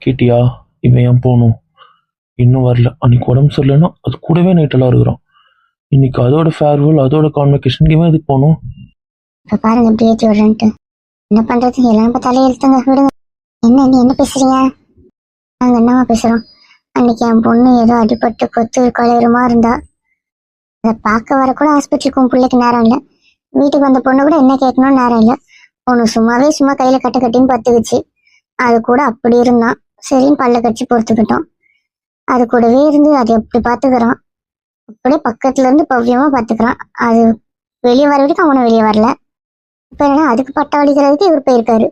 கேட்டியா? இவன் ஏன் போகணும்? இன்னும் வரல. அன்னைக்கு உடம்பு சரியில்லைன்னா அது கூடவே நைட்டெல்லாம் இருக்கிறான். இன்னைக்கு அதோட ஃபேர்வெல், அதோட கான்வெகேஷன், இவன் எதுக்கு போகணும்? இப்ப பாருங்க எப்படி ஏற்றி விடுறேன்ட்டு. என்ன பண்றது, எல்லாம் இப்ப தலையை எழுத்துங்க, விடுங்க. என்ன நீ என்ன பேசுறீங்க? நாங்க என்னவா பேசுறோம்? அன்னைக்கு என் பொண்ணு ஏதோ அடிபட்டு கொத்து கொலையுறமா இருந்தா. அதை பார்க்க வர கூட ஹாஸ்பிட்டலுக்கு உன் பிள்ளைக்கு நேரம் இல்லை. வீட்டுக்கு வந்த பொண்ணு கூட என்ன கேட்கணும்னு நேரம் இல்லை. பொண்ணு சும்மா கையில கட்டின்னு பத்துக்குச்சு. அது கூட அப்படி இருந்தான். சரின்னு பல்ல கட்சி பொறுத்துக்கிட்டோம். அது கூடவே இருந்து அது எப்படி பாத்துக்கிறான். அப்படியே பக்கத்துல இருந்து பவ்யமா பாத்துக்கிறான். அது வெளியே வர வரைக்கும் அவனும் வெளியே வரல. இப்ப என்னன்னா அதுக்கு பட்ட வலிக்கிறதுக்கு இவர் போயிருக்காரு.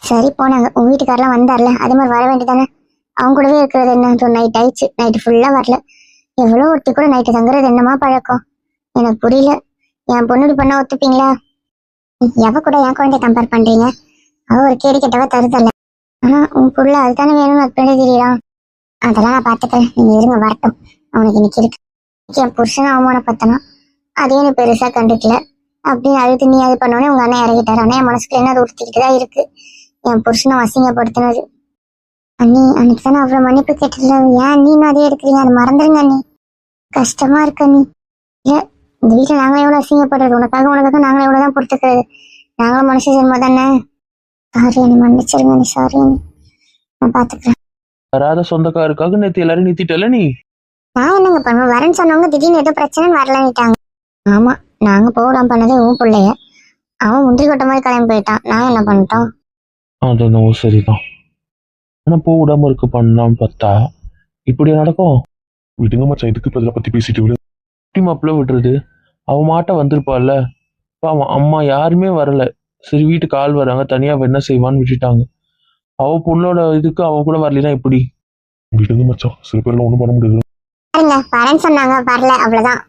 சரி போனாங்க. உங்க வீட்டுக்காரெல்லாம் வந்தார்ல, அதே மாதிரி வர வேண்டியதானே. அவங்க கூடவே இருக்கிறது என்ன, நைட் ஆயிடுச்சு. நைட்டு ஃபுல்லா வரல. எவ்வளவு ஒருத்தி கூட நைட்டு தங்குறது என்னமா பழக்கம் எனக்கு புரியல. என் பொண்ணுடி பண்ண ஒத்துப்பீங்களா? எவ கூட என் குழந்தைய கம்பேர் பண்றீங்க? அவ ஒரு கேடு கெட்டவ தருதல்ல. ஆனா உன் புள்ள அதுதானே வேணும்னு அது பின்னாடி தெரியறான். அதெல்லாம் நான் பாத்துக்கிறேன், நீங்க இருங்க, வரட்டும். அவனுக்கு இன்னைக்கு இருக்கு. என் புருஷனும் அவமானப்படுத்தணும், அதையும் நீ பெருசா கண்டுக்கல. அப்படின்னு அழுது நீ அது பண்ணோடனே உங்க அண்ணன் இறங்கிட்டாரு. ஆனா என் மனசுக்குள்ள என்ன அது உறுத்திக்கிட்டுதான் இருக்கு. என் புருஷனை அசிங்கப்படுத்தினது. அண்ணி அன்னைக்கு தானே அவ்வளவு மன்னிப்பு கேட்டதுல ஏன் நீனும் அதே எடுக்கிறீங்க? அது மறந்துருங்க அண்ணி. கஷ்டமா இருக்கு அண்ணி. இல்ல, இந்த வீட்டுல நாங்களும் எவ்வளவு அசிங்கப்படுறது. உனக்காக நாங்களும் எவ்வளவுதான் பொறுத்துக்கிறது. நாங்களும் மனுஷ ஜென்மம் தானே. சாரி அண்ணி, மன்னிச்சிருங்க அண்ணி. சாரி அண்ணி, நான் பாத்துக்கிறேன். வராத சொந்தக்காருக்காக நேற்று எல்லாரும் நிறுத்திட்டல நீ. நான் என்னங்க பண்ணுவேன்? வரேன்னு சொன்னவங்க திடீர்னு ஏதோ பிரச்சனைன்னு வரலன்னுட்டாங்க. ஆமா, நாங்க போகலாம் பண்ணதே உன் பிள்ளைய. அவன் முந்திரி கொட்ட மாதிரி கிளம்பி போயிட்டான். நான் என்ன பண்ணிட்டோம்? அது சரிதான். ஆனா போக விடாம இருக்கு பண்ணலாம்னு பார்த்தா இப்படியா நடக்கும்? விடுங்க மச்சான், இதுக்கு பதில பத்தி பேசிட்டு விடு. குட்டி மாப்பிள்ள விடுறது. அவன் மாட்ட வந்திருப்பாள்ல. பாவம் அம்மா யாருமே வரல. சரி வீட்டுக்கு ஆள் வராங்க, தனியா என்ன செய்வான்னு விட்டுட்டாங்க. அவ பொண்ணோட இதுக்கு அவ கூட வரலைன்னா எப்படி? விடுங்க மச்சான், சில பேர்லாம் ஒண்ணும் பண்ண முடியாது. வரேன்னு சொன்னாங்க, வரல, அவ்வளவுதான்.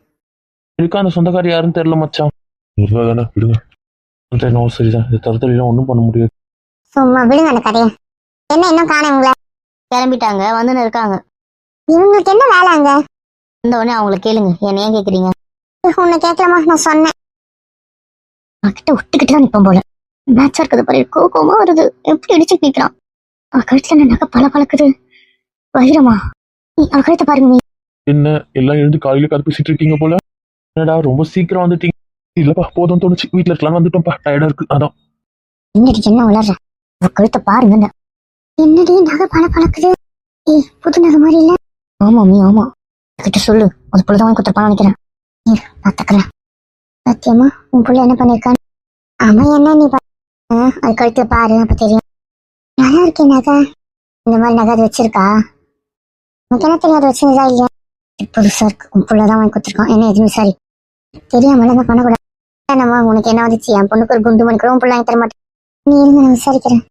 இருக்கா அந்த சொந்தக்காரி யாருன்னு தெரியல மச்சான். தானே விடுங்க. சரிதான், இது தருத்தலாம் ஒன்றும் பண்ண முடியாது. சும்மா விடுங்க அந்த கதையை. என்ன இன்னும் காண உங்களை? கிளம்பிட்டாங்க, வந்துன்னு இருக்காங்க. இவங்களுக்கு என்ன வேலை அங்க? இந்த உடனே அவங்கள கேளுங்க, என்ன ஏன் கேக்குறீங்க? உன்னை கேட்கலாமா? நான் சொன்னேன். அவகிட்ட ஒட்டுக்கிட்டு தான் நிப்போம் போல. மேட்சா இருக்குது பாரு, கோவமா வருது. எப்படி இடிச்சு நிக்கிறான். அவ கழுத்துல என்ன நகை பல பழக்குது. வைரமா? அவ கழுத்தை பாருங்க. நீ என்ன எல்லாம் எழுந்து காலையில கதை பேசிட்டு இருக்கீங்க போல. என்னடா ரொம்ப சீக்கிரம் வந்துட்டீங்க? இல்லப்பா, போதும் தோணுச்சு, வீட்டுல இருக்கலாம்னு வந்துட்டோம்ப்பா. டயர்டா இருக்கு, அதான். என்னடி என்ன வளர்ற? அவ கழுத்தை பாருங்க. என்னடி நகை பல பழக்குது? புது நகை மாதிரி இல்ல? ஆமா மீ, ஆமா. கிட்ட சொல்லு, அது புள்ளதான் கொடுத்துருப்பான்னு நினைக்கிறேன். பாத்துக்கிறேன். சத்தியமா உன் புள்ள என்ன பண்ணிருக்கான்? அவன் என்ன நீ அது கழுத்துல பாரு, அப்ப தெரியும். நல்லா இருக்கேன் நகை. இந்த மாதிரி நகை அது வச்சிருக்கா? உனக்கு என்ன தெரியாது வச்சிருந்தா இல்லையா? புதுசா இருக்கு. உன் புள்ளதான் வாங்கி கொடுத்துருக்கான். என்ன எதுவுமே சரி தெரியாமல என்ன பண்ணக்கூடாது. என்னம்மா உனக்கு என்ன வந்துச்சு? என் பொண்ணுக்கு ஒரு குண்டு மணிக்கூட உன் புள்ள வாங்கி தர மாட்டேன். நீ இருங்க, நான் விசாரிக்கிறேன்.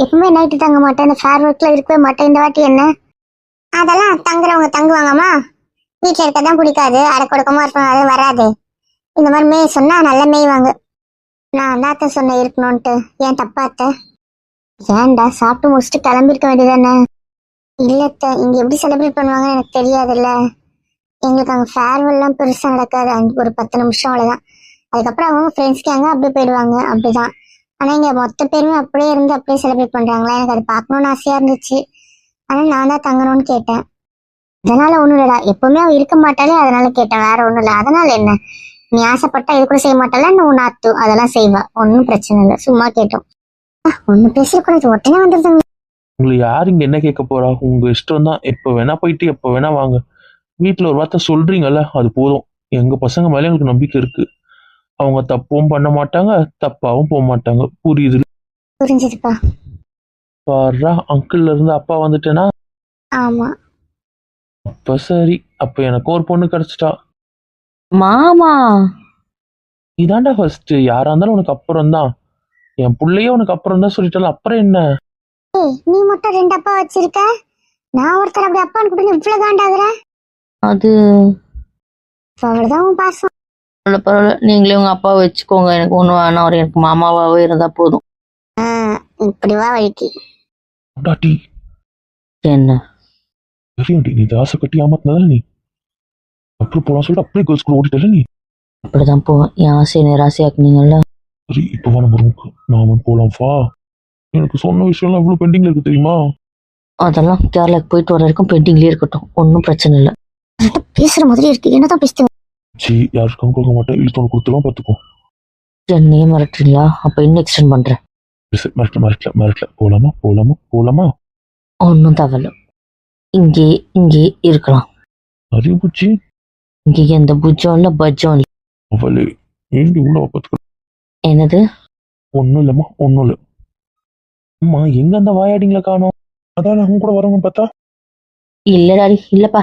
எப்பவுமே நைட்டு தங்க மாட்டேன், இந்த ஃபேர் ஒர்க்ல இருக்கவே மாட்டேன். இந்த வாட்டி என்ன? அதெல்லாம் தங்குறவங்க தங்குவாங்கம்மா. வீட்டுல இருக்கதான் பிடிக்காது, அடக்கொடுக்கமா இருக்கணும், அது வராது. இந்த மாதிரி மேய் சொன்னா நல்லா மேய்வாங்க. நான் அண்ணாத்த சொன்ன இருக்கணும்ட்டு. ஏன் தப்பாத்த? ஏன்டா சாப்பிட்டு முடிச்சுட்டு கிளம்பிருக்க வேண்டியதானே? இல்லத்த, இங்க எப்படி செலிப்ரேட் பண்ணுவாங்கன்னு எனக்கு தெரியாதுல்ல. எங்களுக்கு அங்க ஃபேர்வெல்லாம் பெருசா நடக்காது. ஒரு 10 நிமிஷம் அவ்வளவுதான். அதுக்கப்புறம் அவங்க ஃப்ரெண்ட்ஸ் கேங்க அப்படியே போயிடுவாங்க, அப்படிதான். ஆனா இங்க மொத்த பேருமே அப்படியே இருந்து அப்படியே செலிப்ரேட் பண்றாங்களா? எனக்கு அது பார்க்கணும்னு ஆசையா இருந்துச்சு. ஆனா நான் தான் தங்கணும்னு கேட்டேன். அதனால ஒண்ணும் இல்லடா, எப்பவுமே அவ இருக்க மாட்டாலே, அதனால கேட்டேன், வேற ஒண்ணும் இல்ல. அதனால என்ன, நீ ஆசைப்பட்டா இது கூட செய்ய மாட்டால, உன் நாத்து அதெல்லாம் செய்வா, ஒன்னும் பிரச்சனை இல்லை. சும்மா கேட்டோம். ஒன்னும் பேசக்கூடாது, உடனே வந்துருந்தாங்க. உங்களை யாரு இங்க என்ன கேட்க போறா? உங்க இஷ்டம் தான். எப்ப வேணா போயிட்டு எப்ப வேணா வாங்க. வீட்டுல ஒரு வார்த்தை சொல்றீங்கல்ல, அது போதும். எங்க பசங்க மேல எங்களுக்கு நம்பிக்கை இருக்கு. அவங்க தப்பும் பண்ண மாட்டாங்க, தப்பாவும் போக மாட்டாங்க. புரியுது? புரிஞ்சுதுப்பா. பாரு, அங்கிள் இருந்து அப்பா வந்துட்டேனா? ஆமா. அப்ப சரி. அப்ப எனக்கு ஒரு பொண்ணு கிடைச்சிட்டா. மாமா இதாண்டா ஃபர்ஸ்ட். யாரா இருந்தாலும் உனக்கு அப்புறம் தான். என் பிள்ளையே உனக்கு அப்புறம் தான் சொல்லிட்டாலும் அப்புறம் என்ன? நீ மட்டும் 2 அப்பா வச்சிருக்க, நான் ஒருத்தர் அப்படி அப்பான்னு கூட இவ்வளவு காண்டாகுற. அது அவ்வளவுதான் உன் பாசம். பரவாயில்ல, நீங்களே உங்க அப்பாவை வச்சுக்கோங்க. எனக்கு ஒண்ணு வேணாம், அவர் எனக்கு மாமாவாவே இருந்தா போதும். இப்படிவா வழிக்கு டாட்டி என்ன தெரியும் டி, நீ ஆசை கட்டி ஏமாத்தினதால நீ. அப்புறம் போலாம் சொல்லிட்டு அப்படியே கேர்ள்ஸ் கூட ஓடிட்டல நீ. அப்படிதான் போவேன். என் ஆசையை நிராசையாக்குனீங்கல்ல. சரி, இப்போ வா நம்ம ரூமுக்கு. நாம போலாம் வா. எனக்கு சொன்ன விஷயம்லாம் எவ்வளவு பெண்டிங்ல இருக்கு தெரியுமா? அதெல்லாம் கேரளாக்கு போயிட்டு வர வரைக்கும் பெண்டிங்லேயே இருக்கட்டும், ஒன்றும் பிரச்சனை இல்லை. பேசுற மாதிரி இருக்கு, என்னதான் பேசுங்க. சி யாருக்கும் கொடுக்க மாட்டேன், இழுத்தவனு கொடுத்துருவோம் பார்த்துக்கோ. என்னையே மிரட்டுறீங்களா? அப்ப இன்னும் எக்ஸ்டெண்ட் பண்றேன். மிரட்டல. போலாமா. ஒன்றும் தேவையில்ல, இங்கே இங்கே இருக்கலாம். அறிவு பூச்சி இங்கே எந்த புஜம் இல்லை பஜ்ஜம் இல்லை. அவளே ஏண்டி உள்ள பார்த்துக்க. என்னது? ஒன்றும் இல்லைம்மா, ஒன்றும் இல்லை. அம்மா எங்க அந்த வாயாடிங்களை காணோம்? அதான் அவங்க கூட வரவங்க பார்த்தா. இல்லை டாடி, இல்லப்பா,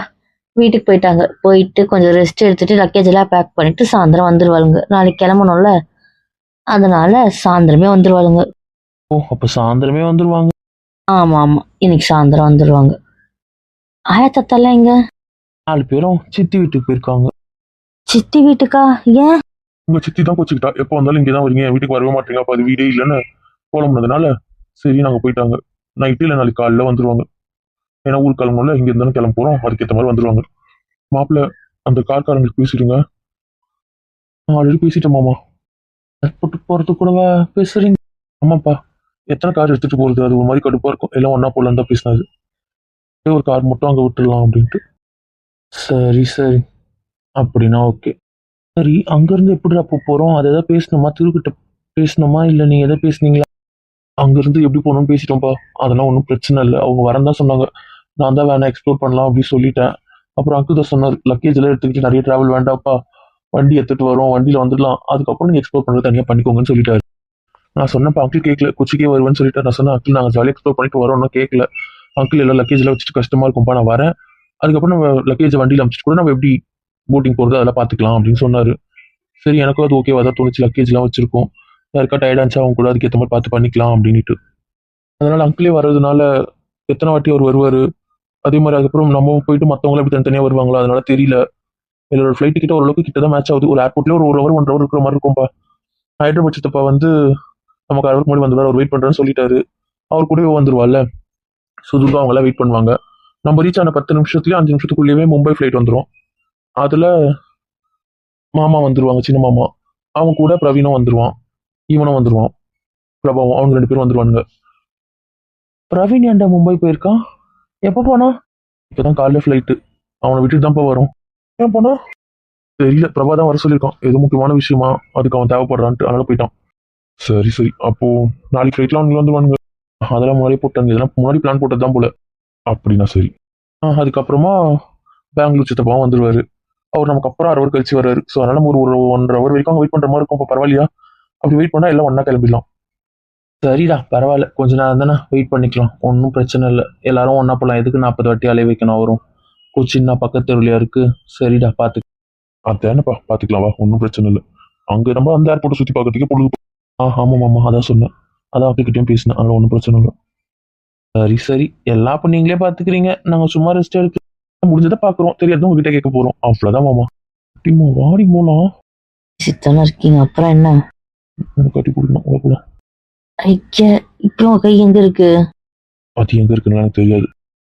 வீட்டுக்கு போயிட்டாங்க. போயிட்டு கொஞ்சம் ரெஸ்ட் எடுத்துட்டு லக்கேஜ் எல்லாம் பேக் பண்ணிட்டு சாயந்தரம் வந்துருவாளுங்க. நாளைக்கு கிளம்பணும்ல, அதனால சாயந்தரமே வந்துருவாளுங்க. ஓ அப்போ சாயந்தரமே வந்துருவாங்க. ஆமா ஆமா, இன்னைக்கு சாயந்தரம் வந்துருவாங்க. ஆயா தத்தெல்லாம் எங்க? 4 பேரும் சித்தி வீட்டுக்கு போயிருக்காங்க. சித்தி வீட்டுக்கா? ஏன்? உங்க சித்தி தான் கோச்சிக்கிட்டா, எப்போ வந்தாலும் இங்கே தான் வரீங்க, வீட்டுக்கு வரவே மாட்டீங்க, அப்போ அது வீடே இல்லைன்னு போலமுனதுனால சரி நாங்கள் போயிட்டாங்க. நைட்டு இல்லை நாளைக்கு காலைல வந்துருவாங்க. ஏன்னா ஊருக்கு கிளம்புல, இங்கே இருந்தாலும் கிளம்ப போகிறோம், அதுக்கேற்ற மாதிரி வந்துருவாங்க. மாப்பிள்ள அந்த கார்காரங்களுக்கு பேசிடுங்க. ஆல்ரெடி பேசிட்டேன் மாமா. போட்டு போறது கூடவா பேசுறீங்க? ஆமாப்பா, எத்தனை கார் எடுத்துட்டு போகிறது, அது ஒரு மாதிரி கடுப்பாக இருக்கும். எல்லாம் ஒன்றா போடலாம் தான் பேசினது. ஒரு கார் மட்டும் அங்கே விட்டுடலாம் அப்படின்ட்டு. சரி அப்படின்னா ஓகே. சரி அங்கேருந்து எப்படி அப்போ போகிறோம்? அதை எதாவது பேசணுமா? திருக்கிட்ட பேசணுமா இல்லை நீங்கள் எதாவது பேசுனீங்களா? அங்கேருந்து எப்படி போகணும்னு பேசிட்டோம்ப்பா, அதெல்லாம் ஒன்றும் பிரச்சனை இல்லை. அவங்க வரேன் தான் சொன்னாங்க. நான் தான் வேணா எக்ஸ்ப்ளோர் பண்ணலாம் அப்படின்னு சொல்லிட்டேன். அப்புறம் அங்கிள் தான் சொன்னார், லக்கேஜ் எல்லாம் எடுத்துக்கிட்டு நிறைய ட்ராவல் வேண்டாம்ப்பா, வண்டி எடுத்துகிட்டு வரோம், வண்டியில் வந்துடலாம், அதுக்கப்புறம் நீங்கள் எக்ஸ்ப்ளோர் பண்ணுறது தனியாக பண்ணிக்கோங்கன்னு சொல்லிட்டாரு. நான் சொன்னப்போ அங்கிள் கேட்கல, கொச்சிக்கே வருவேன்னு சொல்லிட்டு நான் சொன்னேன், அங்கிள் நாங்கள் ஜாலியாக எக்ஸ்ப்ளோர் பண்ணிட்டு வரோம்னா கேட்கல. அங்கிள் எல்லாம் லக்கேஜ்லாம் வச்சுட்டு கஷ்டமாக இருக்கும்ப்பா, நான் வரேன், அதுக்கப்புறம் நம்ம லக்கேஜ் வண்டியில் அமைச்சிட்டு கூட நம்ம எப்படி போட்டிங் போகிறது அதெல்லாம் பார்த்துக்கலாம் அப்படின்னு சொன்னார். சரி எனக்கும் அது ஓகேவா தான் தோணுச்சு. லக்கேஜ்லாம் வச்சிருக்கோம், யாருக்கா டயர்டாச்சு அவங்க கூட அதுக்கேற்ற மாதிரி பார்த்து பண்ணிக்கலாம் அப்படின்ட்டு. அதனால அங்கிளே வர்றதுனால எத்தனை வாட்டி அவர் வருவார், அதே மாதிரி அதுக்கப்புறம் நம்ம போயிட்டு மற்றவங்களும் எப்படி தனித்தனியாக வருவாங்களா, அதனால தெரியல. என்னோட ஃப்ளைட்டு கிட்ட ஓரளவுக்கு கிட்ட தான் மேட்ச் ஆகுது. ஒரு ஏர்போர்ட்லேயே ஒரு 1 hour 1.5 hour இருக்கிற மாதிரி இருக்கும்ப்பா. ஹைதராபாத் சித்தப்பா வந்து நமக்கு அளவுக்கு முன்னாடி வந்துடுவார், அவர் வெயிட் பண்ணுறேன்னு சொல்லிட்டாரு. அவர் கூடவே வந்துருவாள்ல, சுதுகா அவங்களாம் வெயிட் பண்ணுவாங்க. நம்ம ரீச் ஆன 10 நிமிஷத்துலேயே 5 நிமிஷத்துக்குள்ளேயே மும்பை ஃப்ளைட் வந்துடும். அதில் மாமா வந்துருவாங்க, சின்ன மாமா. அவங்க கூட பிரவீனும் வந்துருவான், இவனும் வந்துருவான், பிரபாவும். அவங்க 2 பேரும் வந்துருவானுங்க. பிரவீன் ஏன்டா மும்பை போயிருக்கான்? எப்போ போனா? இப்போதான் காலைல ஃப்ளைட்டு, அவனை விட்டுட்டு தான்ப்பா வரும். ஏன் போனா தெரியல, பிரபா தான் வர சொல்லியிருக்கான், ஏதோ முக்கியமான விஷயமா, அதுக்கு அவன் தேவைப்படுறான்ட்டு, அதனால போயிட்டான். சரி அப்போ நாளைக்கு ஃப்ளைட்லாம் அவங்க வந்துருவானுங்க. அதெல்லாம் முன்னாடியே போட்டாங்க, இதெல்லாம் முன்னாடி பிளான் போட்டது தான் போல. அப்படின்னா சரி. அதுக்கப்புறமா பெங்களூர் சித்தப்பாவும் வந்துருவாரு. அவர் நமக்கு அப்புறம் 1 hour கழிச்சு வர்றாரு. ஸோ அதனால நம்ம ஒரு 1.5 hour வரைக்கும் அங்கே வெயிட் பண்ணுற மாதிரி இருக்கும். இப்போ பரவாயில்லையா? அப்படி வெயிட் பண்ணால் எல்லாம் ஒன்றா கிளம்பிடலாம். சரிடா பரவாயில்ல, கொஞ்ச நேரம் தானே வெயிட் பண்ணிக்கலாம், ஒன்றும் பிரச்சனை இல்லை. எல்லாரும் ஒன்றா போகலாம், எதுக்கு 40 வாட்டி அலைய வைக்கணும் வரும்? கொச்சின்னா பக்கத்து தெருவிலையா இருக்கு. சரிடா பார்த்து. அதானப்பா, பார்த்துக்கலாம் வா, ஒன்றும் பிரச்சனை இல்லை. அங்கே நம்ம அந்த ஏர்போர்ட்டை சுற்றி பார்க்கறதுக்கே பொழுது. ஆமாம் அதான் சொன்னேன், அதான் அவர்கிட்டயும் பேசினேன், அதனால ஒன்றும் பிரச்சனை இல்லை. சரி எல்லாம் அப்போ நீங்களே பார்த்துக்கிறீங்க, நாங்கள் சும்மா ரெஸ்ட் எடுக்க முடிஞ்சதை பார்க்குறோம், தெரியாது உங்ககிட்ட கேட்க போகிறோம், அவ்வளோதான் மாமா. டிமோ வாடி போலாம். சித்தனா இருக்கீங்க, அப்புறம் என்ன? கட்டி கொடுக்கணும் அவ்வளோ. ஐயா, இப்போ உங்க கை எங்க இருக்கு? அது எங்க இருக்குன்னு எனக்கு தெரியாது.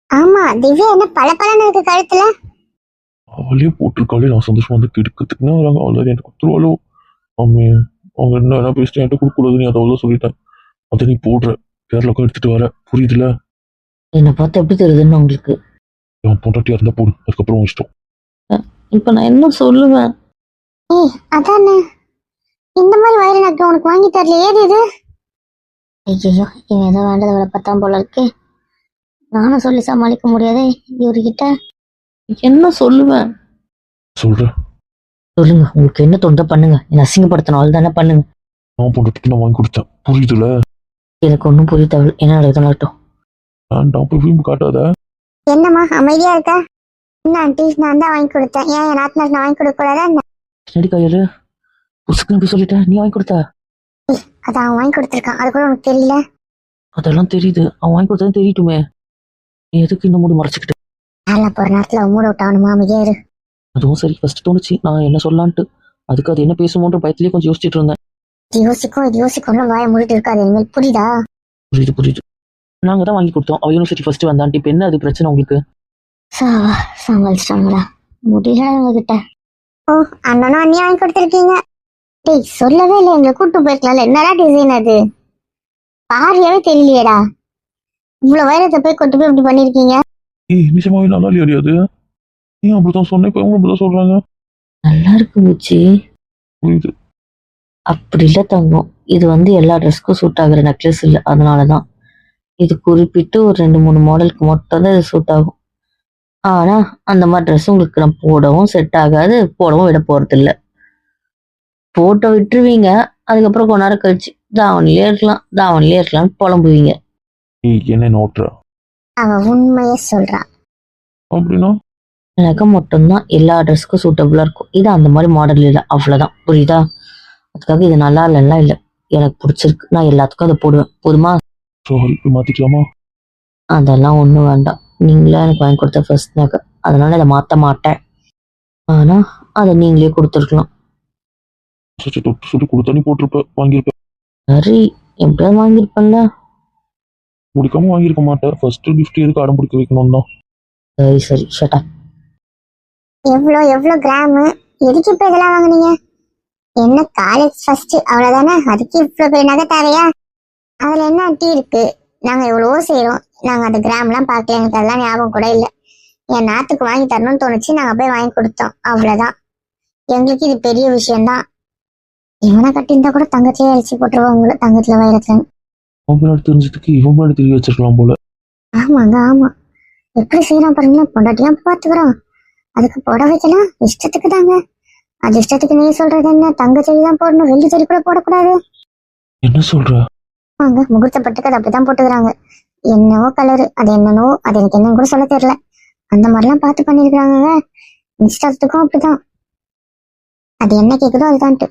ஆமா திவ்யா என்ன பளபளன்னு இருக்கு கழுத்துல. அவளே போட்டிருக்காளே, நான் சந்தோஷமா வந்து கெடுக்கிறதுக்குன்னு வராங்க. அவளே எனக்கு கொடுத்துருவாளோ. ஆமே அவங்க என்ன பேசிட்டு என்கிட்ட கொடுக்கூடாது, நீ அதை அவ்வளோ சொல்லிட்டேன். அதை நீ போடுற, கேரளாவுக்கும் எடுத்துட்டு வர, புரியுதுல? என்னை பார்த்து எப்படி தெரியுதுன்னு உங்களுக்கு? என் பொண்டாட்டியா இருந்தா போடு, அதுக்கப்புறம் உன் இஷ்டம். இப்ப நான் என்ன சொல்லுவேன்? ஏய் அதானே, இந்த மாதிரி வயிறு நக்கு உனக்கு வாங்கி தரல, ஏது இது? ஐயோ, இவன் ஏதோ வேண்டதை விட பத்தாம் போல இருக்கே. நானும் சொல்லி சமாளிக்க முடியாதே இவர்கிட்ட. என்ன சொல்லுவேன்? சொல்ற, சொல்லுங்க, உங்களுக்கு என்ன தோணுதோ பண்ணுங்க. என்ன அசிங்கப்படுத்தணும் அவள் தானே, பண்ணுங்க. நான் பொண்டாட்டிக்கு நான் வாங்கி கொடுத்தேன், புரியுதுல? எனக்கு ஒன்றும் புரிய தேவை, என்ன நடக்கட்டும். வேண்டாம், போய் வீம்பு காட்டாத. என்னம்மா அமைதியா இருக்க? என்ன ஆண்டி, நான் தான் வாங்கி கொடுத்தேன், ஏன் என் நாத்தனார் நான் வாங்கி கொடுக்க கூடாதா என்ன? நடிக்காயரு புசுக்கு அப்படி சொல்லிட்டேன், நீ வாங்கி கொடுத்தா? அதை அவன் வாங்கி கொடுத்துருக்கான், அது கூட உனக்கு தெரியல? அதெல்லாம் தெரியுது, அவன் வாங்கி கொடுத்தா தெரியட்டுமே. நீ எதுக்கு இந்த மூடி மறைச்சிக்கிட்டு? வேலை போற நேரத்துல மூட விட்டானுமா, அமைதியா இரு. அதுவும் சரி, ஃபர்ஸ்ட் தோணுச்சு நான் என்ன சொல்லலான்ட்டு, அதுக்கு அது என்ன பேசுமோன்ற பயத்திலேயே கொஞ்சம் யோசிச்சுட்டு இருந்தேன். இது யோசிக்கணும், வாய மூடிட்டு இருக்காது இனிமேல், புரியுதா? புரியுது. நாங்க தான் வாங்கி கொடுத்தோம், அவ யூனிவர்சிட்டி ஃபர்ஸ்ட் வந்தான்ட்டு. இப்ப என்ன அது பிரச்சனை உங்களுக்கு? சமாளிச்சிட்டாங்களா? முடியல உங்ககிட்ட. ஓ அண்ணனும் அண்ணியும் வாங்கி கொடுத்துருக்கீங்க. டேய் சொல்லவே இல்லை, எங்களை கூட்டு போயிருக்கலாம்ல. என்னடா டிசைன் அது? பாரியாவே தெரியலையேடா. இவ்வளவு வைரத்தை போய் கொண்டு போய் இப்படி பண்ணிருக்கீங்க? ஏய் நிஜமாவே நல்லா இல்லையா அது? ஏன் அப்படிதான் சொன்னேன், இப்போ அவங்க அப்படிதான் சொல்றாங்க. நல்லா இருக்கு பூச்சி. புரியுது. அப்படி இல்லை தங்கம், இது வந்து எல்லா ட்ரெஸ்க்கும் சூட் ஆகுற நெக்லஸ் இல்லை, அதனாலதான். இது குறிப்பிட்டு ஒரு 2-3 மாடலுக்கு மட்டும் தான் இது சூட் ஆகும். ஆனா அந்த மாதிரி ட்ரெஸ் உங்களுக்கு நான் போடவும் செட் ஆகாது, போடவும் விட போறது இல்லை. போட்டோ விட்டுருவீங்க, அதுக்கப்புறம் கொஞ்ச நேரம் கழிச்சு தாவணிலே இருக்கலாம்னு புலம்புவீங்க. ஏய் என்ன நோட்டுற அவ உண்மைய சொல்றா. அப்படின்னா? எனக்கு மட்டும்தான் எல்லா ட்ரெஸ்க்கும் சூட்டபுளா இருக்கும். இது அந்த மாதிரி மாடல் இல்லை, அவ்வளவுதான். புரியுதா? அதுக்காக இது நல்லா இல்லைன்னா இல்லை, எனக்கு பிடிச்சிருக்கு, நான் எல்லாத்துக்கும் அதை போடுவேன். போதுமா? சாரி, மாத்திக்கலாமா? அதெல்லாம் ஒன்றும் வேண்டாம். நீங்களே எனக்கு வாங்கி கொடுத்த ஃபர்ஸ்ட் நகை, அதனால அதை மாற்ற மாட்டேன். ஆனா அதை நீங்களே கொடுத்துருக்கலாம். சரி தொட்டு சுட்டு கொடுத்தா நீ போட்டிருப்ப, வாங்கியிருப்ப. சரி, எப்படியாவது வாங்கியிருப்பேன்ல. முடிக்காம வாங்கியிருக்க மாட்டேன். ஃபர்ஸ்ட் கிஃப்ட் எதுக்கு அடம் பிடிக்க வைக்கணும் தான். சரி ஷட்டா. எவ்வளோ கிராமு? எதுக்கு இப்ப இதெல்லாம் வாங்குனீங்க? என்ன காலேஜ் ஃபர்ஸ்ட் அவ்வளவுதானே, அதுக்கு இவ்வளவு பெரிய நகை தேவையா? அதுல என்ன அட்டி இருக்கு? நாங்க எவ்வளவோ செய்யறோம், நாங்க அந்த கிராம்லாம் பார்க்கல, எனக்கு அதெல்லாம் ஞாபகம் கூட இல்லை. என் நாத்துக்கு வாங்கி தரணும்னு தோணுச்சு, நாங்க போய் வாங்கி கொடுத்தோம், அவ்வளவுதான். எங்களுக்கு இது பெரிய விஷயம்தான். இவனை கட்டியிருந்தா கூட தங்கத்திலே அழிச்சு போட்டுருவாங்க, தங்கத்துல வைரத்துல. அவன் தெரிஞ்சதுக்கு இவன் மேலே தெரிய வச்சிருக்கலாம் போல. ஆமாங்க ஆமா, எப்படி செய்யறான் பாருங்களா. பொண்டாட்டியா பாத்துக்கிறோம், அதுக்கு புடவைக்கெல்லாம் இஷ்டத்துக்கு தாங்க. அது இஷ்டத்துக்கு நீ சொல்றது என்ன, தங்க செடி தான் போடணும், வெள்ளி செடி கூட போடக்கூடாது. என்ன சொல்ற? வாங்க, முகூர்த்தப்பட்டுக்கு அது அப்படிதான் போட்டுக்கிறாங்க. என்னவோ கலரு, அது என்னன்னோ, அது எனக்கு என்னன்னு கூட சொல்ல தெரியல. அந்த மாதிரிலாம் பார்த்து பண்ணிருக்கிறாங்க. இஷ்டத்துக்கும் அப்படிதான், அது என்ன கேக்குதோ அதுதான்ட்டு.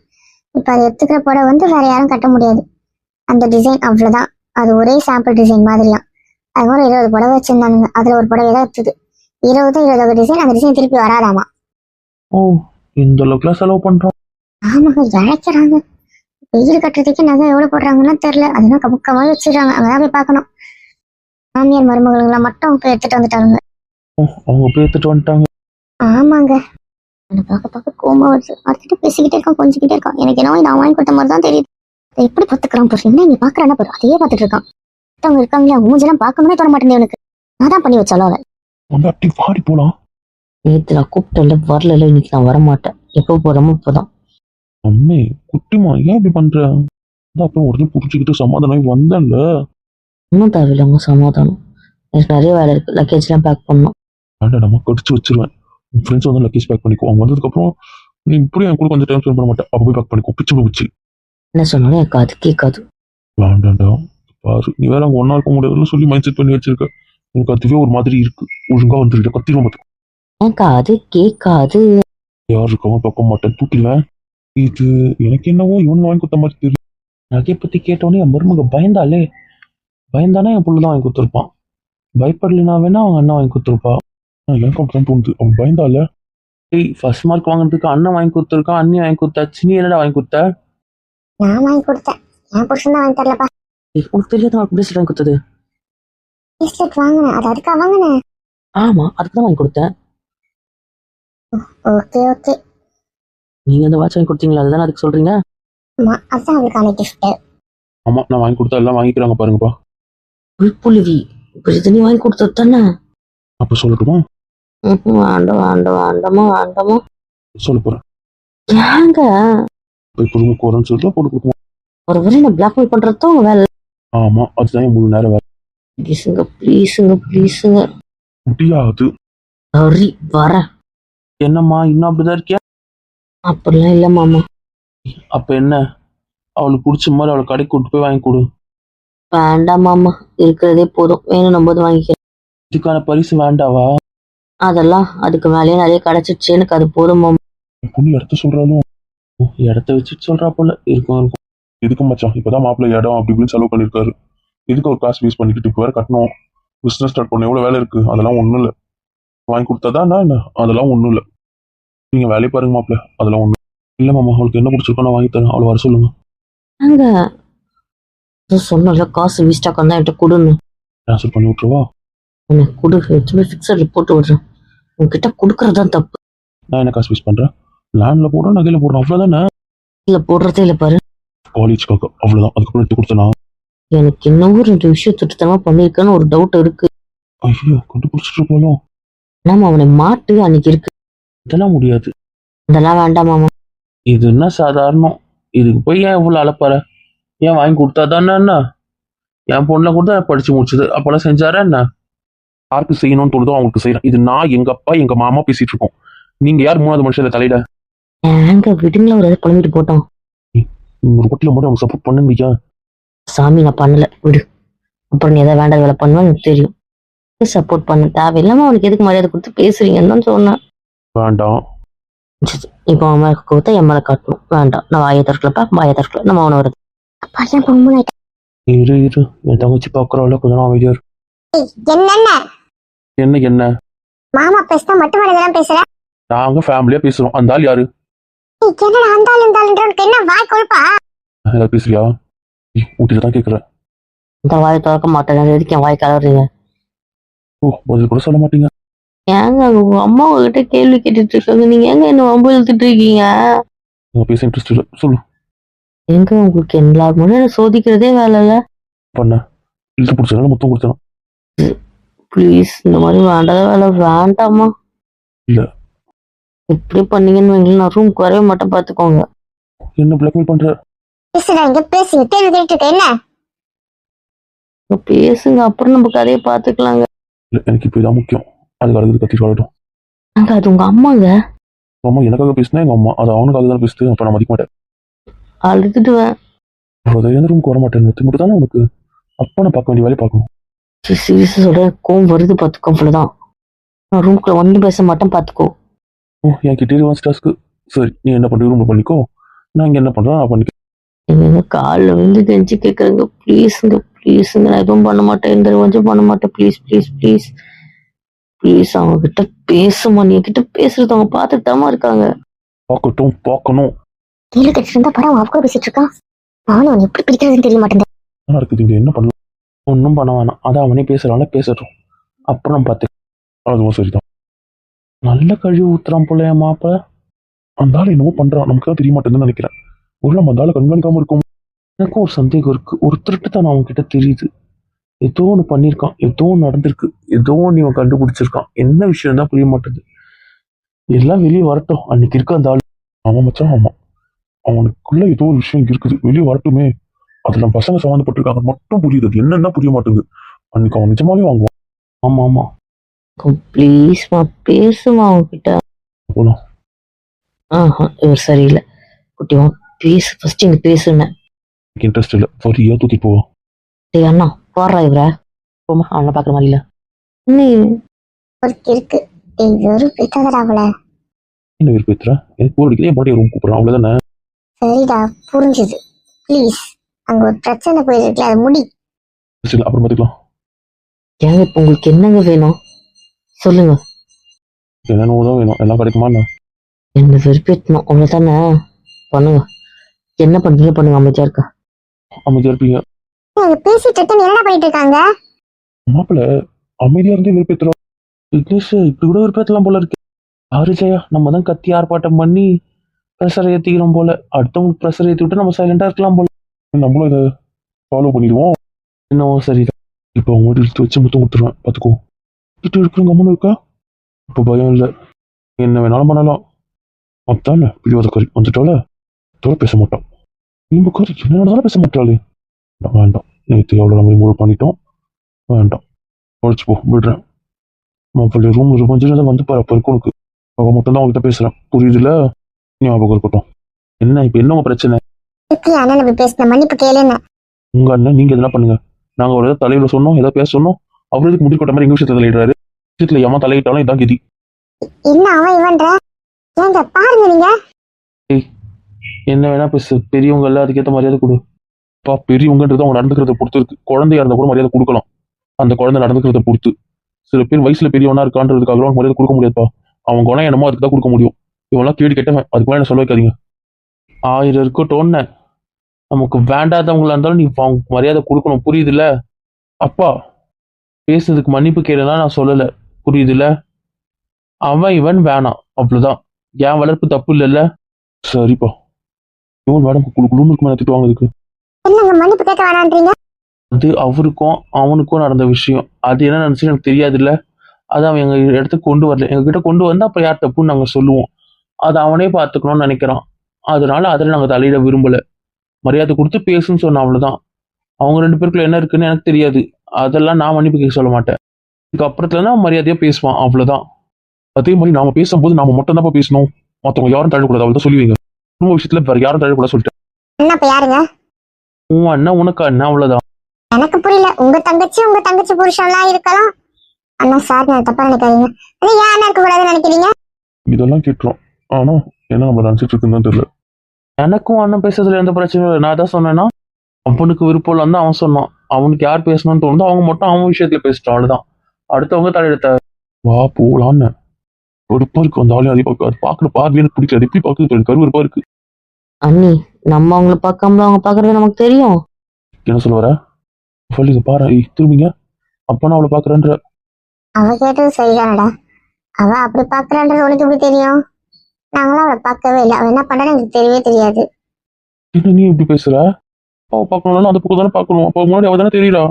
இப்ப அதை எடுத்துக்கிற புடவை வந்து வேற யாரும் கட்ட முடியாது. அந்த டிசைன் அவ்வளவுதான், அது ஒரே சாம்பிள் டிசைன் மாதிரிலாம். அது மாதிரி 20 புடவை வச்சிருந்தானுங்க, அதுல ஒரு புடவை தான் எடுத்தது. 20 டிசைன், அந்த டிசைன் திருப்பி வராதாமா. ஓ, இந்த அளவுக்குலாம் செலவு பண்றோம். ஆமாங்க, இழைக்கிறாங்க. வீடு கட்டுறதுக்கு நகை எவ்வளவு போடுறாங்கன்னா தெரியல, அதெல்லாம் கமுக்கமாக வச்சிருக்காங்க. அங்கதான் போய் பார்க்கணும். மாமியார் மருமகளுங்களை மட்டும் போய் எடுத்துட்டு வந்துட்டாங்க. ஓ, அவங்க போய் எடுத்துட்டு வந்துட்டாங்க. ஆமாங்க, என்னை பார்க்க கோமா வருது. அடுத்துட்டு பேசிக்கிட்டே இருக்கான், கொஞ்சிக்கிட்டே இருக்கான். எனக்கு என்னவோ நான் வாங்கி கொடுத்த மாதிரி தான் தெரியுது. அதை எப்படி பார்த்துக்கிறான் பாரு, என்ன இங்க பாக்குறான்னா பாரு, அதையே பார்த்துட்டு இருக்கான். அவங்க இருக்காங்களே, அவங்க மூஞ்செல்லாம் பார்க்கணுமே தர மாட்டேன் எனக்கு. நான் தான் பண்ணி வச்சாலும் அவளை. வந்து அப்படி வாடி போலாம். நேற்று நான் கூப்பிட்டல, வரல, இன்னைக்கு நான் வரமாட்டேன். எப்போ போறோமோ இப்போதான். அம்மே குட்டிமா, ஏன் இப்படி பண்ற? அப்புறம் உடனே புடிச்சுக்கிட்டு சமாதானம் வந்தேன்ல. இன்னும் தேவையில்லைங்க சமாதானம். எனக்கு நிறைய வேலை இருக்கு, லக்கேஜ்லாம் பேக் பண்ணணும். வேண்டாம், நம்ம கடிச்சு வச்சிருவேன். உன் ஃப்ரெண்ட்ஸ் வந்து லக்கேஜ் பேக் பண்ணிக்கோ. அவங்க வந்ததுக்கப்புறம் நீ இப்படி என் கூட கொஞ்சம் டைம் ஸ்பெண்ட் பண்ண மாட்டேன். அப்போ போய் பேக் பண்ணிக்கோ, பிச்சு பிடிச்சி. என்ன சொன்னாலும் எனக்கு அது கேட்காது. வேண்டாண்டா, பாரு நீ வேற அங்கே ஒன்றா இருக்க முடியாதுன்னு சொல்லி மைண்ட் செட் பண்ணி வச்சிருக்க. எனக்கு அதுவே ஒரு மாதிரி இருக்கு. ஒழுங்கா வந்துருக்க, கத்திரும் பார்த்துக்கோ. எனக்கு அது கேட்காது. யார் இருக்கவங்க பார்க்க மாட்டேன், தூக்கிடுவேன். இது எனக்கு என்னவோ இவன் வாங்கி கொடுத்த மாதிரி தெரியும். நகையை பற்றி கேட்டோடனே என் மருமக பயந்தானா என் புள்ள தான் வாங்கி கொடுத்துருப்பான். பயப்படலைனா வேணா அவங்க அண்ணன் வாங்கி கொடுத்துருப்பா. எனக்கு அப்படிதான் தோணுது, அவன் பயந்தால. ஏய், ஃபர்ஸ்ட் மார்க் வாங்குறதுக்கு அண்ணன் வாங்கி கொடுத்துருக்கான், அண்ணி வாங்கி கொடுத்தாச்சு. நீ என்னடா வாங்கி கொடுத்த? நான் வாங்கி கொடுத்தேன், என் புருஷன் தான் வாங்கி தரலப்பா. உனக்கு தெரியாத மார்க் பிரேஸ்லெட் வாங்கி கொடுத்தது? பிரேஸ்லெட் வாங்கினேன், அது அதுக்கா வாங்கினேன். ஆமா, அதுக்கு தான் வாங்கி கொடுத்தேன். Okay okay. நீங்க அந்த வாட்ச் வாங்கி கொடுத்தீங்களா, அதுதானே அதுக்கு சொல்றீங்க? ஆமா, அதுதான் அவளுக்கான கிஃப்ட். ஆமா, நான் வாங்கி கொடுத்தா எல்லாம் வாங்கிக்கிறாங்க பாருங்கப்பா. புலிவி, இப்ப இது நீ வாங்கி கொடுத்தது தானே? அப்ப சொல்லட்டுமா? வேண்டாமா. சொல்ல போறேன். ஏங்க போய் பொறுமை போறேன்னு சொல்லிட்டு போட்டு கொடுப்போம். ஒரு வரை நான் பிளாக்மெயில் பண்றதும் உங்க வேலை. ஆமா, அதுதான் என் முழு நேரம் வேலை. ப்ளீஸுங்க. முடியாது. சரி வரேன். என்னம்மா இன்னும் அப்படிதான் இருக்கியா? அப்படிலாம் இல்ல மாமா. அப்ப என்ன, அவளுக்கு பிடிச்ச மாதிரி அவளை கடைக்கு கூட்டு போய் வாங்கி கொடு. வேண்டாம் மாமா, இருக்கிறதே போதும், வேணும் போது வாங்கிக்கிறேன். இதுக்கான பரிசு வேண்டாவா? அதெல்லாம் அதுக்கு மேலேயே நிறைய கிடைச்சிச்சு, எனக்கு அது போதும் மாமா. பொண்ணு இடத்த சொல்றாலும் இடத்த வச்சுட்டு சொல்றா போல இருக்கும். எதுக்கு மச்சான், இப்பதான் மாப்பிள்ளை இடம் அப்படி இப்படின்னு செலவு பண்ணிருக்காரு. எதுக்கு ஒரு காசு வேஸ்ட் பண்ணிக்கிட்டு இப்போ வேற கட்டணும். பிசினஸ் ஸ்டார்ட் பண்ண எவ்வளவு வேலை இருக்கு, அதெல்லாம் ஒண்ணும் இல்லை. வாங்கி கொடுத்தாதான் என்ன, அதெல்லாம் ஒண்ணும் இல்லை. நீங்க வேலையை பாருங்க மாப்பிள்ள, அதெல்லாம் ஒண்ணும் இல்லை. மாமா, அவளுக்கு என்ன பிடிச்சிருக்கோ நான் வாங்கி தரேன், அவளை வர சொல்லுங்க. அங்க சொன்னல காசு வேஸ்டாக தான் என்கிட்ட கொடுன்னு. ட்ரான்ஸ்ஃபர் பண்ணி விட்டுருவா? கொடு, எதுவுமே ஃபிக்ஸட்ல போட்டு விடுறேன். உங்ககிட்ட கொடுக்கறதுதான் தப்பு. நான் என்ன காசு வேஸ்ட் பண்றேன்? லேண்ட்ல போடுறேன், நகையில போடுறேன், அவ்வளவுதானே. இல்ல போடுறதே இல்லை பாரு. காலேஜ்க்காக அவ்வளவுதான். அதுக்கப்புறம் எடுத்து கொடுத்தனா எனக்கு இன்னமும் 2 விஷயம் திட்டத்தனமா பண்ணியிருக்கேன்னு ஒரு டவுட் இருக்கு. ஐயோ கண்டுபிடிச்சிட்டு இருப்பாலும் நம்ம அவனை மாட்டு அன்னைக்கு இருக்கு. இதெல்லாம் முடியாது. அதெல்லாம் வேண்டாம் மாமா. இது என்ன சாதாரணம். இதுக்கு போய் ஏன் இவ்வளவு அலப்பற? ஏன் வாங்கி கொடுத்தா தானே என்ன? என் பொண்ணுல கூட படிச்சு முடிச்சது அப்பெல்லாம் செஞ்சாரா என்ன? யாருக்கு செய்யணும்னு தோணுதோ அவங்களுக்கு செய்யறேன். இது நான் எங்க அப்பா எங்க மாமா பேசிட்டு இருக்கோம். நீங்க யார் 3வது மனுஷன் தலையிட? ஏங்க விடுங்களா, ஒரு ஏதாவது புலம்பிட்டு போட்டோம். ஒரு ஹோட்டல மட்டும் அவங்க சப்போர்ட் பண்ணுன்னு வைக்க. சாமி நான் பண்ணல விடு. அப்புறம் நீ ஏதாவது வேண்டாத வேலை பண்ணுவேன் எனக்கு தெரியும். சப்போர்ட் பண்ண தேவையில்லாம அவனுக்கு எதுக்கு மரியாதை கொடுத்து பேசுறீங்கன்னு தான் சொன்னேன். வேண்டாம். இப்போ அவன் மேல கொடுத்தா என் மேல காட்டணும். வேண்டாம், நான் வாயை திறக்கலப்பா, வாயை திறக்கல, நம்ம அவனை வருது. பையன் பொம்பளை ஆயிட்டா. இரு என் தங்கச்சி பாக்குறவள கொஞ்ச நாள் அமைதியா இரு. என்னென்ன என்ன என்ன? மாமா பேசினா மட்டும் இதெல்லாம் பேசுற? நாங்க ஃபேமிலியா பேசுறோம். அந்த ஆள் யாரு? என்னடா அந்தாள் இருந்தாலும் என்ன வாய் கொழுப்பா? ஏதாவது பேசுறியா? ஊட்டிட்டு தான் கேக்குறேன். இந்த வாயை திறக்க மாட்டேன். எதுக்கு என் வாய் கலவுறீங்க? ஓ பதில் கூட சொல்ல மாட்டீங்க. ஏங்க உங்க அம்மா உங்ககிட்ட கேள்வி கேட்டுட்டு இருக்காங்க, நீங்க ஏங்க என்ன வம்பு இழுத்துட்டு இருக்கீங்க? உங்க பேச இன்ட்ரெஸ்ட் இல்ல சொல்லு. எங்க உங்களுக்கு எல்லாரும் என்ன சோதிக்கிறதே வேலை இல்ல? பண்ண இழுத்து பிடிச்சதுனால மொத்தம் கொடுத்தேன். ப்ளீஸ் இந்த மாதிரி வேண்டாத வேலை வேண்டாமா. இல்ல. இப்படி பண்ணீங்கன்னு வைங்களேன், நான் ரூம் வரவே மாட்டேன் பாத்துக்கோங்க. என்ன பிளாக்மெயில் பண்ற? பேசுறாங்க பேசுங்க, கேள்வி கேட்டு இருக்க என்ன? பேசுங்க, அப்புறம் நம்ம கதையை பாத்துக்கலாங்க. இல்ல எனக்கு இப்போ இதான் முக்கியம். அதுக்கு அடுத்து கத்திட்டு வரட்டும். அங்க அது உங்க அம்மாங்க. அம்மா எனக்காக பேசினா எங்க அம்மா அது அவனுக்காக தான் பேசுது. அப்ப நான் மதிக்க மாட்டேன். அழுதுட்டுவேன். எந்த ரூமுக்கு வர மாட்டேன். மட்டும் தானே உனக்கு. அப்பா நான் பார்க்க வேண்டிய வேலையை பார்க்கணும். சீரியஸா சொல்ற, கோவம் வருது பாத்துக்கோ. அவ்வளவுதான், நான் ரூம்குள்ள ஒன்றும் பேச மாட்டேன் பாத்துக்கோ. ஓ என் கிட்டே ரிவர்ஸ் டாஸ்க்கு. சரி நீ என்ன பண்ற ரூம்ல பண்ணிக்கோ. நான் இங்க என்ன பண்றேன் நான் பண்ணிக்கோ. எங்க காலில் வந்து கெஞ்சி கேட்குறேங்க, ப்ளீஸுங்க ப்ளீஸுங்க, நான் எதுவும் பண்ண மாட்டேன், இந்த கொஞ்சம் பண்ண மாட்டேன், ப்ளீஸ் ப்ளீஸ் ப்ளீஸ் ப்ளீஸ். அவங்க கிட்ட பேசுமா, நீ கிட்ட பேசுறது அவங்க பார்த்துட்டு தாமா இருக்காங்க. பார்க்கட்டும் பார்க்கணும். கேள்வி கேட்டு இருந்தா படம் அவன் கூட பேசிட்டு இருக்கான். அவனும் அவன் எப்படி பிடிக்கிறதுன்னு தெரிய மாட்டேன். நல்லா இருக்குது. இங்க என்ன பண்ணலாம்? ஒன்றும் பண்ண வேணாம். அதான் அவனே பேசுறான்ல பேசட்டும். அப்புறம் பார்த்து அதுவும் சரிதான். நல்ல கழுவி ஊத்துறான் போல என் மாப்பிள்ள. அந்த ஆள் என்னவோ பண்றான், நமக்கு தான் தெரிய மாட்டேங்குதுன்னு நினைக்கிறேன். ஒரு நம்ம அந்த ஆளை கண்காணிக்காம இருக்கும். எனக்கும் ஒரு சந்தேகம் இருக்கு. ஒரு திருட்டு தான் அவங்க கிட்ட தெரியுது. ஏதோ ஒன்று பண்ணியிருக்கான், ஏதோ ஒன்று நடந்திருக்கு, ஏதோ ஒன்று இவன் கண்டுபிடிச்சிருக்கான். என்ன விஷயம் தான் புரிய மாட்டேங்குது. எல்லாம் வெளியே வரட்டும். அன்னைக்கு இருக்க அந்த ஆள் அவன் மச்சான். ஆமா அவனுக்குள்ள ஏதோ ஒரு விஷயம் இருக்குது, வெளியே வரட்டுமே. அதுல பசங்க சம்மந்தப்பட்டிருக்காங்க மட்டும் புரியுது. அது என்னன்னா புரிய மாட்டேங்குது. அன்னைக்கு அவன் நிஜமாவே வாங்குவான். ஆமா ஆமா ப்ளீஸ்மா பேசுமா அவங்க கிட்ட. போலாம். இவர் சரியில்லை. குட்டிமா பேசு, ஃபர்ஸ்ட் இங்க பேசுனேன். எனக்கு இன்ட்ரெஸ்ட் இல்லை. சரியா தூக்கிட்டு போவோம். டேய் அண்ணா போடுறா இவர. போமா, அவனை பாக்குற மாதிரி இல்ல. நீ ஒரு இருக்கு ஒரு பிடிக்காதடா அவளை. என்ன விருப்பத்துற? எனக்கு போர் அடிக்கல. என் பாட்டி ரூம் கூப்பிடுறான், அவ்வளவுதானே. சரிடா புரிஞ்சுது. ப்ளீஸ் அங்க ஒரு பிரச்சனை போயிருக்குல, அது முடி. சரி அப்புறம் பார்த்துக்கலாம். ஏங்க இப்ப உங்களுக்கு என்னங்க வேணும் சொல்லுங்க. என்னென்ன தான் வேணும், எல்லாம் கிடைக்குமா என்ன? என்ன வெறுப்பேற்றணும் அவ்வளவுதானே. பண்ணுங்க, என்ன பண்றீங்க பண்ணுங்க, அமைதியா இருக்கா. அமைதியா இருப்பீங்க. நீங்க பேசிட்டு இருக்கு என்னடா பண்ணிட்டு இருக்காங்க? மாப்பிள்ள அமைதியா இருந்து விருப்பத்துறோம். விக்னேஷ் இப்படி கூட விருப்பத்தலாம் போல இருக்கு. யாரு ஜெயா, நம்ம தான் கத்தி ஆர்ப்பாட்டம் பண்ணி ப்ரெஷர் ஏத்திக்கிறோம் போல. அடுத்தவங்களுக்கு ப்ரெஷர் ஏற்றி விட்டு நம்ம சைலண்டா இருக்கலாம் போல. நம்மளும் இதை ஃபாலோ பண்ணிடுவோம். என்னவோ சரிதான். இப்போ அவங்க இழுத்து வச்சு முத்தம் கொடுத்துருவேன் பார்த்துக்கோ. கிட்ட இருக்கிறவங்க அம்மனு இருக்கா. இப்போ பயம் இல்லை. என்ன வேணாலும் பண்ணலாம். அதானே பிடிவாத கறி வந்துட்டால தோட பேச மாட்டான். இவங்க கறி என்னோட பேச மாட்டாளே. வேண்டாம், நேற்று எவ்வளோ நம்ம மூவ் பண்ணிட்டோம். வேண்டாம், உழைச்சு போ விடுறேன். மாப்பிள்ளை ரூம் கொஞ்சம் நேரம் வந்து பாரு. அப்போ இருக்கு உனக்கு. அவ மட்டும் தான் அவங்ககிட்ட பேசுறேன், புரியுதுல? ஞாபகம் இருக்கட்டும். என்ன இப்போ என்ன உங்க பிரச்சனை? அண்ணன் இப்படி பேசின மன்னிப்பு கேளுன்னு. உங்க அண்ணன் நீங்க எதனா பண்ணுங்க. நாங்க ஒரு ஏதாவது தலையில சொன்னோம், ஏதாவது பேச சொன்னோம். அவரு இதுக்கு முடி கொட்ட மாதிரி எங்க விஷயத்துல தலையிடுறாரு. விஷயத்துல ஏமா தலையிட்டாலும் இதான் கதி. என்ன அவன் இவன்ற? ஏங்க பாருங்க நீங்க. என்ன வேணா பேசு. பெரியவங்க எல்லாம் அதுக்கேற்ற மரியாதை கொடு. பா பெரியவங்கன்றது அவங்க நடந்துக்கிறத பொறுத்து இருக்கு. குழந்தையா இருந்தா கூட மரியாதை கொடுக்கலாம். அந்த குழந்தை நடந்துக்கிறத பொறுத்து. சில பேர் வயசுல பெரியவனா இருக்கான்றதுக்காக அவங்க மரியாதை கொடுக்க முடியாதுப்பா. அவங்க குணம் என்னமோ அதுக்கு தான் கொடுக்க முடியும். இவெல்லாம் கேடு கெட்டவன், அதுக்கு மேலே என்ன சொல்ல வைக்காதீங்க. 1000 இருக்கட்டோன்னு நமக்கு வேண்டாதவங்களா இருந்தாலும் நீ அவங்க மரியாதை கொடுக்கணும், புரியுதுல்ல? அப்பா பேசுறதுக்கு மன்னிப்பு கேளுனா நான் சொல்லல, புரியுதுல்ல? அவன் இவன் வேணாம், அவ்வளவுதான். என் வளர்ப்பு தப்பு இல்லைல்ல? சரிப்பா. இவன் மேடம் குழு குழுன்னு இருக்கு, திட்டுவாங்க இதுக்கு. என்னங்க மன்னிப்பு கேட்க வேணான்றீங்க? அது அவருக்கும் அவனுக்கும் நடந்த விஷயம். அது என்ன நினச்சி எனக்கு தெரியாதுல்ல. அது அவன் எங்கள் இடத்துக்கு கொண்டு வரல. எங்ககிட்ட கொண்டு வந்தால் அப்போ யார் தப்புன்னு நாங்கள் சொல்லுவோம். அதை அவனே பார்த்துக்கணும்னு நினைக்கிறான். அதனால அதில் நாங்கள் தலையிட விரும்பலை. மரியாதை கொடுத்து பேசுன்னு சொன்னோம், அவ்வளோதான். அவங்க 2 பேருக்குள்ள என்ன இருக்குன்னு எனக்கு தெரியாது. அதெல்லாம் நான் மன்னிப்பு கேட்க சொல்ல மாட்டேன். இதுக்கு அப்புறத்துலனா மரியாதையாக பேசுவான், அவ்வளோதான். அதே மாதிரி நாம பேசும்போது நாம மட்டும் தான் பேசணும், மற்றவங்க யாரும் தள்ளக்கூடாது. அவள் தான் சொல்லுவீங்க. குடும்ப விஷயத்துல வேற யாரும் தள்ளக்கூடாது சொல்லிட்டேன். அண்ணா இப்ப யாருங்க? உன் அண்ணன் உனக்கு அண்ணன், அவ்வளோதான். எனக்கு புரியல. உங்க தங்கச்சி புருஷன்லாம் இருக்கலாம். அண்ணா சார், நான் தப்பா நினைக்காதீங்க. அது ஏன் அண்ணா இருக்க கூடாதுன்னு நினைக்கிறீங்க? இதெல்லாம் கேட்டுரும். ஆனா என்ன நம்ம நினைச்சிட்டு இருக்குன்னு தெரியல. எனக்கும் அண்ணன் பேசுறதுல எந்த பிரச்சனையும் இல்லை. நான் தான் சொன்னேன்னா அவனுக்கு விருப்பம் இல்லைன்னு அவன் சொன்னான். அவனுக்கு யார் பேசணும்னு தோணுதோ அவங்க மட்டும் அவன் விஷயத்துல பேசிட்டான், அவ்வளோதான். அடுத்தவங்க தலையிட வா போலான்னு ஒருப்பா இருக்கு. அந்த ஆளையும் அது பாக்குற பார்வை எனக்கு பிடிக்காது. எப்படி பாக்குறது எனக்கு கருவருப்பா இருக்கு. அண்ணி, நம்ம அவங்கள பார்க்காமல அவங்க பார்க்கறது நமக்கு தெரியும். என்ன சொல்ல வர? சொல்லி இதை பாரு. திரும்பிங்க. அப்பா நான் அவளை பாக்குறேன்ற. அவ கேட்டது சரிதானடா. அவ அப்படி பாக்குறான்றது உனக்கு எப்படி தெரியும்? நாங்களும் அவளை பார்க்கவே இல்லை. அவ என்ன பண்றான்னு எனக்கு தெரியவே தெரியாது. என்ன நீ இப்படி பேசுற? அவ பாக்கணும்னாலும் அந்த பக்கம் தானே பாக்கணும். அப்ப முன்னாடி அவ தானே தெரியறா.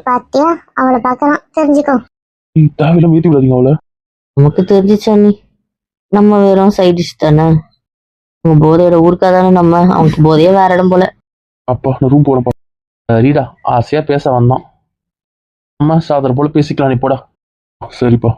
பாத்தியா, அவளை பாக்கலாம், தெரிஞ்சுக்கோ. நீ தேவையில்லாம ஏத்தி விடாதீங்க அவளை. நமக்கு தெரிஞ்சிச்சு அண்ணி, நம்ம வெறும் சைட் டிஷ் தானே. அவங்க போதையோட ஊருக்கா தானே நம்ம. அவனுக்கு போதையே வேற இடம் போல. அப்பா நான் ரூம் போறேன்ப்பா. சரிடா, ஆசையா பேச வந்தான். அம்மா சாதர் போல பேசிக்கலாம், நீ போடா. சரிப்பா.